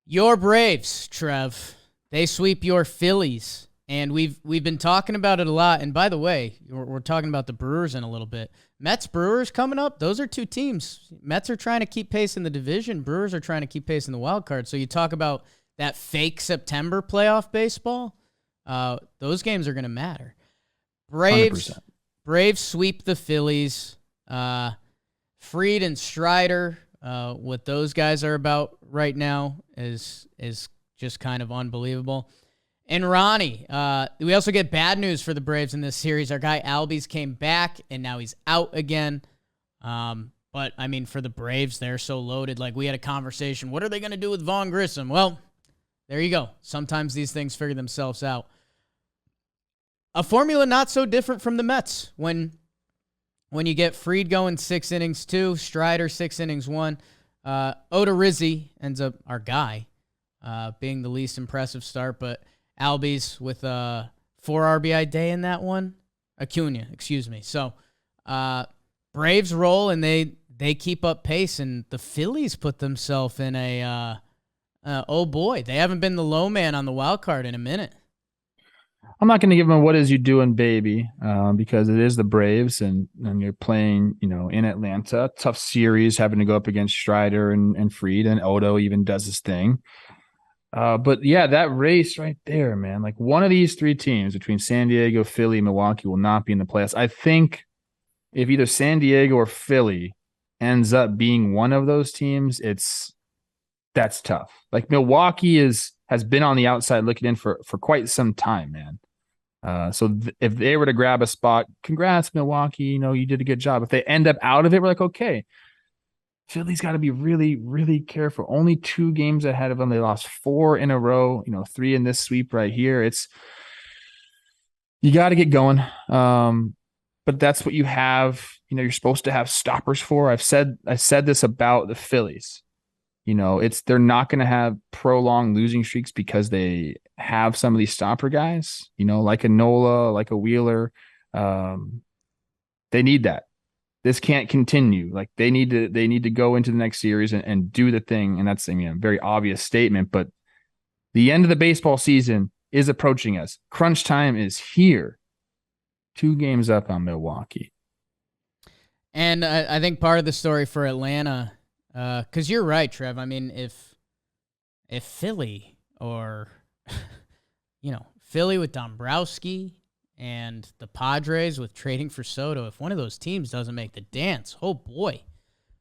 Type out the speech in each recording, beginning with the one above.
Your Braves, Trev, they sweep your Phillies, and we've been talking about it a lot. And by the way, we're talking about the Brewers in a little bit. Mets Brewers coming up. Those are two teams. Mets are trying to keep pace in the division. Brewers are trying to keep pace in the wild card. So you talk about that fake September playoff baseball. Those games are going to matter. Braves 100%. Braves sweep the Phillies. Fried and Strider, what those guys are about right now is just kind of unbelievable. And Ronnie, we also get bad news for the Braves in this series. Our guy Albies came back, and now he's out again. But, I mean, for the Braves, they're so loaded. Like, we had a conversation. What are they going to do with Vaughn Grissom? Well, there you go. Sometimes these things figure themselves out. A formula not so different from the Mets when you get Fried going 6 innings, 2, Strider 6 innings, 1. Odorizzi ends up, our guy, being the least impressive start, but Albies with a 4 RBI day in that one. Acuna, excuse me. So Braves roll, and they keep up pace, and the Phillies put themselves in a, oh boy, they haven't been the low man on the wild card in a minute. I'm not going to give them a "what is you doing, baby," because it is the Braves, and you're playing, in Atlanta. Tough series, having to go up against Strider and Fried, and Odo even does his thing. But yeah, that race right there, man. Like, one of these three teams between San Diego, Philly, Milwaukee will not be in the playoffs. I think if either San Diego or Philly ends up being one of those teams, that's tough. Like, Milwaukee has been on the outside looking in for quite some time, man. So if they were to grab a spot, congrats, Milwaukee. You did a good job. If they end up out of it, we're like, okay, Philly's got to be really, really careful. Only 2 games ahead of them. They lost 4 in a row, 3 in this sweep right here. You got to get going. But that's what you have. You're supposed to have stoppers for. I said this about the Phillies. They're not going to have prolonged losing streaks because they have some of these stopper guys, like a Nola, like a Wheeler. They need that. This can't continue. Like, they need to go into the next series and do the thing. And that's, a very obvious statement, but the end of the baseball season is approaching us. Crunch time is here. 2 games up on Milwaukee. And I think part of the story for Atlanta, because you're right, Trev. I mean, if Philly or, Philly with Dombrowski and the Padres with trading for Soto, if one of those teams doesn't make the dance, oh boy.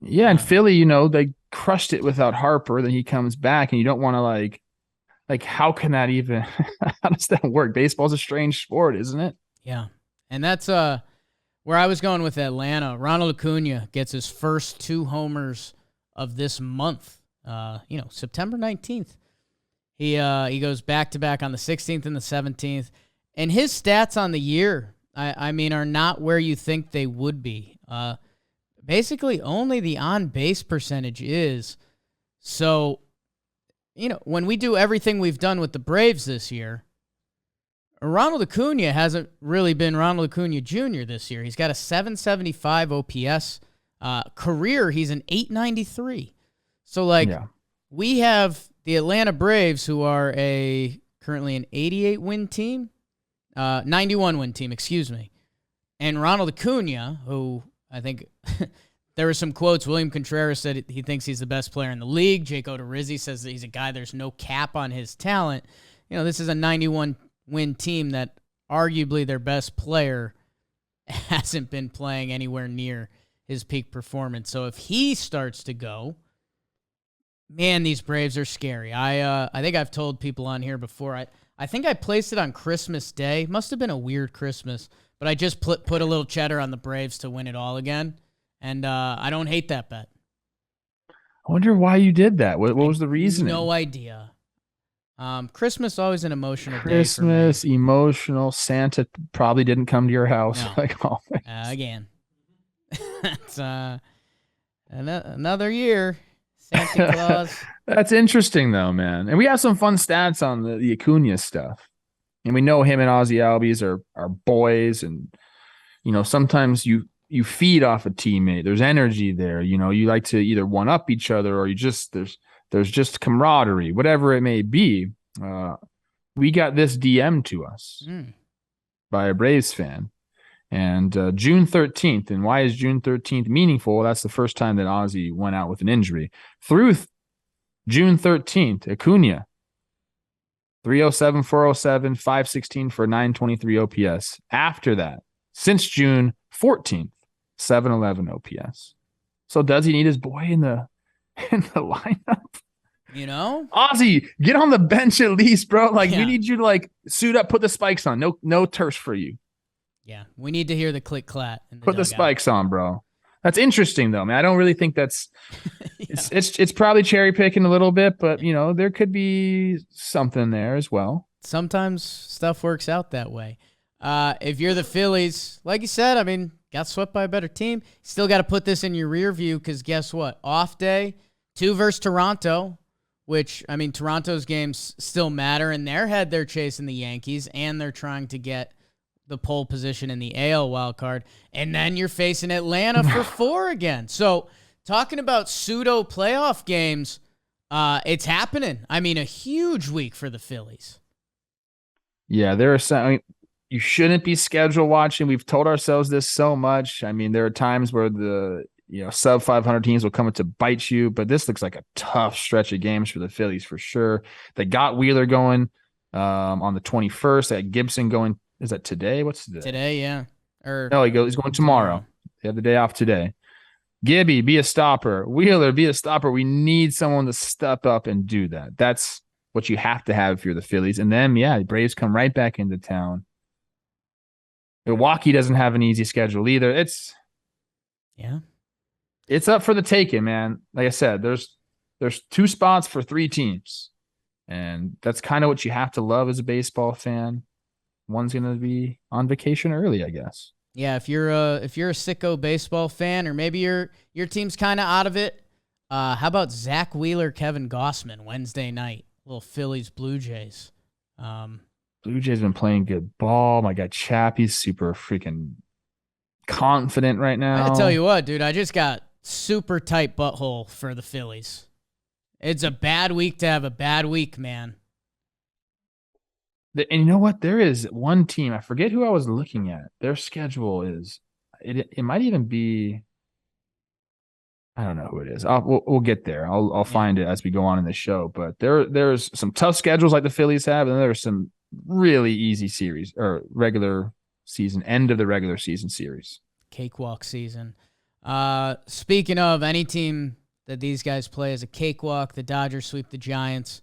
Yeah, and Philly, they crushed it without Harper. Then he comes back, and you don't want to like, how can that even, how does that work? Baseball's a strange sport, isn't it? Yeah. And that's where I was going with Atlanta. Ronald Acuna gets his first 2 homers of this month, September 19th. He goes back-to-back on the 16th and the 17th. And his stats on the year, I mean, are not where you think they would be. Basically, only the on-base percentage is. So, when we do everything we've done with the Braves this year, Ronald Acuna hasn't really been Ronald Acuna Jr. this year. He's got a 775 OPS. Career, he's an 893. So, we have the Atlanta Braves, who are currently an 88-win team. 91-win team, excuse me. And Ronald Acuna, who I think there were some quotes. William Contreras said he thinks he's the best player in the league. Jake Odorizzi says that he's a guy there's no cap on his talent. This is a 91-win team that arguably their best player hasn't been playing anywhere near his peak performance. So if he starts to go, man, these Braves are scary. I think I've told people on here before. I think I placed it on Christmas Day. Must have been a weird Christmas, but I just put a little cheddar on the Braves to win it all again, and I don't hate that bet. I wonder why you did that. What was the reasoning? No idea. Christmas always an emotional Christmas, day for me. Emotional. Santa probably didn't come to your house like always. Again. It's another year. Santa Claus. That's interesting, though, man. And we have some fun stats on the Acuna stuff. And we know him and Ozzy Albies are boys. And, sometimes you feed off a teammate. There's energy there. You like to either one-up each other, or there's there's just camaraderie, whatever it may be. We got this DM to us by a Braves fan. And June 13th, and why is June 13th meaningful? That's the first time that Ozzy went out with an injury. Through June 13th, Acuna, 307, 407, 516 for 923 OPS. After that, since June 14th, 711 OPS. So does he need his boy in the lineup? You know, Ozzy, get on the bench at least, bro. Like we need you to like suit up, put the spikes on. No turfs for you. Yeah, we need to hear the click clat. Put the spikes on, bro. That's interesting though, man. I don't really think that's it's probably cherry picking a little bit, but there could be something there as well. Sometimes stuff works out that way. If you're the Phillies, like you said, I mean, got swept by a better team. Still got to put this in your rear view because guess what? Off day, 2 versus Toronto, which, I mean, Toronto's games still matter. In their head, they're chasing the Yankees, and they're trying to get the pole position in the AL wildcard. And then you're facing Atlanta for 4 again. So talking about pseudo playoff games, it's happening. I mean, a huge week for the Phillies. Yeah, there are some. You shouldn't be schedule watching. We've told ourselves this so much. I mean, there are times where the sub 500 teams will come to bite you, but this looks like a tough stretch of games for the Phillies for sure. They got Wheeler going on the 21st. They got Gibson going. Is that today? What's today? Today, yeah. No, he's going tomorrow. They have the day off today. Gibby, be a stopper. Wheeler, be a stopper. We need someone to step up and do that. That's what you have to have if you're the Phillies. And then, the Braves come right back into town. Milwaukee doesn't have an easy schedule either. It's up for the taking, man. Like I said, there's 2 spots for 3 teams. And that's kind of what you have to love as a baseball fan. One's going to be on vacation early, I guess. Yeah, if you're a sicko baseball fan, or maybe your team's kind of out of it, how about Zach Wheeler, Kevin Gossman Wednesday night? Little Phillies Blue Jays. Blue Jays been playing good ball. My guy Chappie's super freaking confident right now. I tell you what, dude, I just got super tight butthole for the Phillies. It's a bad week to have a bad week, man. And you know what? There is one team. I forget who I was looking at. Their schedule is. It might even be. I don't know who it is. We'll get there. I'll find it as we go on in the show. But there's some tough schedules like the Phillies have, and there's some really easy series or regular season, end of the regular season series. Cakewalk season. Speaking of any team that these guys play as a cakewalk, the Dodgers sweep the Giants.